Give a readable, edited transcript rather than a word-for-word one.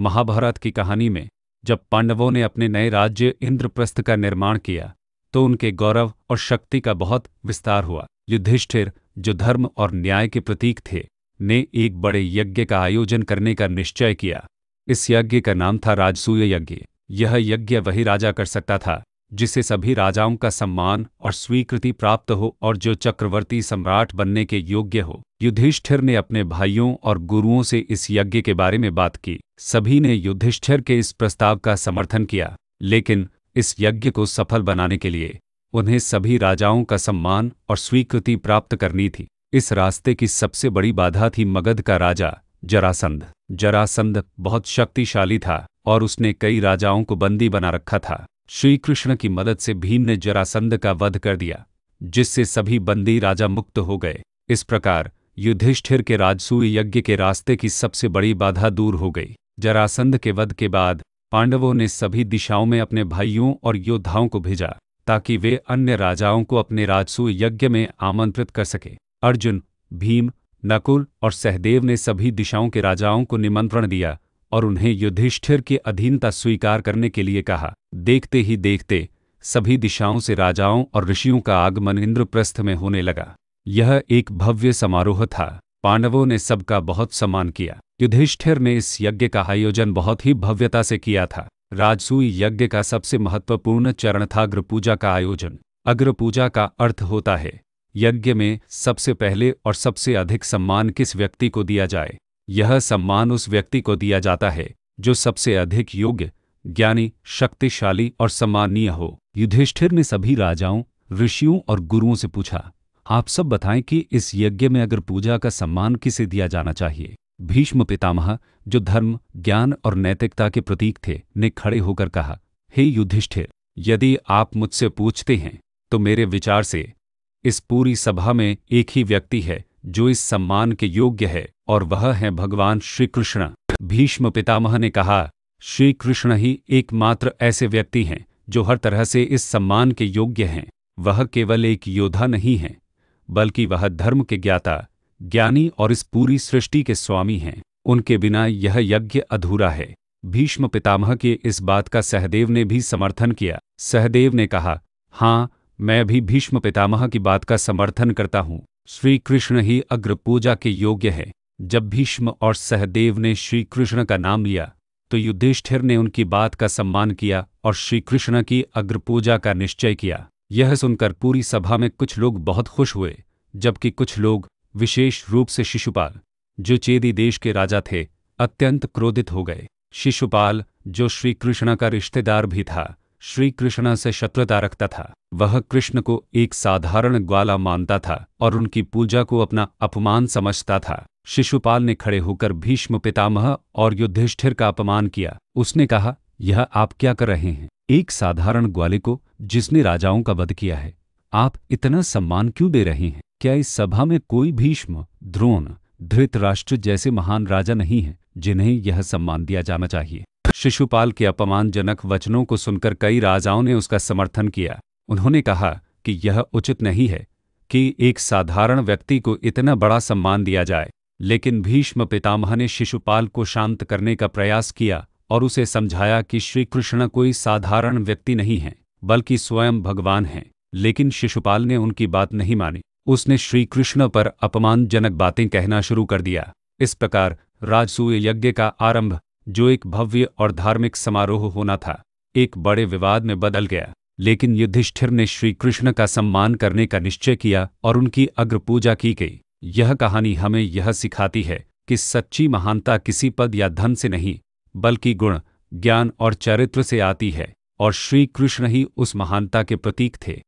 महाभारत की कहानी में जब पांडवों ने अपने नए राज्य इंद्रप्रस्थ का निर्माण किया तो उनके गौरव और शक्ति का बहुत विस्तार हुआ। युधिष्ठिर, जो धर्म और न्याय के प्रतीक थे, ने एक बड़े यज्ञ का आयोजन करने का निश्चय किया। इस यज्ञ का नाम था राजसूय यज्ञ। यह यज्ञ वही राजा कर सकता था जिसे सभी राजाओं का सम्मान और स्वीकृति प्राप्त हो और जो चक्रवर्ती सम्राट बनने के योग्य हो। युधिष्ठिर ने अपने भाइयों और गुरुओं से इस यज्ञ के बारे में बात की। सभी ने युधिष्ठिर के इस प्रस्ताव का समर्थन किया, लेकिन इस यज्ञ को सफल बनाने के लिए उन्हें सभी राजाओं का सम्मान और स्वीकृति प्राप्त करनी थी। इस रास्ते की सबसे बड़ी बाधा थी मगध का राजा जरासंध। जरासंध बहुत शक्तिशाली था और उसने कई राजाओं को बंदी बना रखा था। श्री कृष्ण की मदद से भीम ने जरासंध का वध कर दिया, जिससे सभी बंदी राजा मुक्त हो गए। इस प्रकार युधिष्ठिर के राजसूय यज्ञ के रास्ते की सबसे बड़ी बाधा दूर हो गई। जरासंध के वध के बाद पांडवों ने सभी दिशाओं में अपने भाइयों और योद्धाओं को भेजा ताकि वे अन्य राजाओं को अपने राजसूय यज्ञ में आमंत्रित कर सके। अर्जुन, भीम, नकुल और सहदेव ने सभी दिशाओं के राजाओं को निमंत्रण दिया और उन्हें युधिष्ठिर की अधीनता स्वीकार करने के लिए कहा। देखते ही देखते सभी दिशाओं से राजाओं और ऋषियों का आगमन इंद्रप्रस्थ में होने लगा। यह एक भव्य समारोह था। पांडवों ने सबका बहुत सम्मान किया। युधिष्ठिर ने इस यज्ञ का आयोजन बहुत ही भव्यता से किया था। राजसूय यज्ञ का सबसे महत्वपूर्ण चरण था अग्रपूजा का आयोजन। अग्रपूजा का अर्थ होता है यज्ञ में सबसे पहले और सबसे अधिक सम्मान किस व्यक्ति को दिया जाए। यह सम्मान उस व्यक्ति को दिया जाता है जो सबसे अधिक योग्य, ज्ञानी, शक्तिशाली और सम्मानीय हो। युधिष्ठिर ने सभी राजाओं, ऋषियों और गुरुओं से पूछा, आप सब बताएं कि इस यज्ञ में अग्रपूजा का सम्मान किसे दिया जाना चाहिए। भीष्म पितामह, जो धर्म, ज्ञान और नैतिकता के प्रतीक थे, ने खड़े होकर कहा, हे युधिष्ठिर, यदि आप मुझसे पूछते हैं तो मेरे विचार से इस पूरी सभा में एक ही व्यक्ति है जो इस सम्मान के योग्य है, और वह है भगवान श्री कृष्ण। भीष्म पितामह ने कहा, श्री कृष्ण ही एकमात्र ऐसे व्यक्ति हैं जो हर तरह से इस सम्मान के योग्य हैं। वह केवल एक योद्धा नहीं है, बल्कि वह धर्म के ज्ञाता, ज्ञानी और इस पूरी सृष्टि के स्वामी हैं। उनके बिना यह यज्ञ अधूरा है। भीष्म पितामह की इस बात का सहदेव ने भी समर्थन किया। सहदेव ने कहा, हाँ, मैं भी भीष्म पितामह की बात का समर्थन करता हूँ। श्री कृष्ण ही अग्रपूजा के योग्य है। जब भीष्म और सहदेव ने श्री कृष्ण का नाम लिया तो युधिष्ठिर ने उनकी बात का सम्मान किया और श्री कृष्ण की अग्रपूजा का निश्चय किया। यह सुनकर पूरी सभा में कुछ लोग बहुत खुश हुए, जबकि कुछ लोग, विशेष रूप से शिशुपाल, जो चेदी देश के राजा थे, अत्यंत क्रोधित हो गए। शिशुपाल, जो श्री कृष्ण का रिश्तेदार भी था, श्री कृष्ण से शत्रुता रखता था। वह कृष्ण को एक साधारण ग्वाला मानता था और उनकी पूजा को अपना अपमान समझता था। शिशुपाल ने खड़े होकर भीष्म पितामह और युधिष्ठिर का अपमान किया। उसने कहा, यह आप क्या कर रहे हैं? एक साधारण ग्वाले को, जिसने राजाओं का वध किया है, आप इतना सम्मान क्यों दे रहे हैं? क्या इस सभा में कोई भीष्म, द्रोण, धृतराष्ट्र जैसे महान राजा नहीं है जिन्हें यह सम्मान दिया जाना चाहिए? शिशुपाल के अपमानजनक वचनों को सुनकर कई राजाओं ने उसका समर्थन किया। उन्होंने कहा कि यह उचित नहीं है कि एक साधारण व्यक्ति को इतना बड़ा सम्मान दिया जाए। लेकिन भीष्म पितामह ने शिशुपाल को शांत करने का प्रयास किया और उसे समझाया कि श्री कृष्ण कोई साधारण व्यक्ति नहीं है, बल्कि स्वयं भगवान हैं। लेकिन शिशुपाल ने उनकी बात नहीं मानी। उसने श्री कृष्ण पर अपमानजनक बातें कहना शुरू कर दिया। इस प्रकार राजसूय यज्ञ का आरंभ, जो एक भव्य और धार्मिक समारोह होना था, एक बड़े विवाद में बदल गया। लेकिन युधिष्ठिर ने श्री कृष्ण का सम्मान करने का निश्चय किया और उनकी अग्रपूजा की गई। यह कहानी हमें यह सिखाती है कि सच्ची महानता किसी पद या धन से नहीं, बल्कि गुण, ज्ञान और चरित्र से आती है, और श्री कृष्ण ही उस महानता के प्रतीक थे।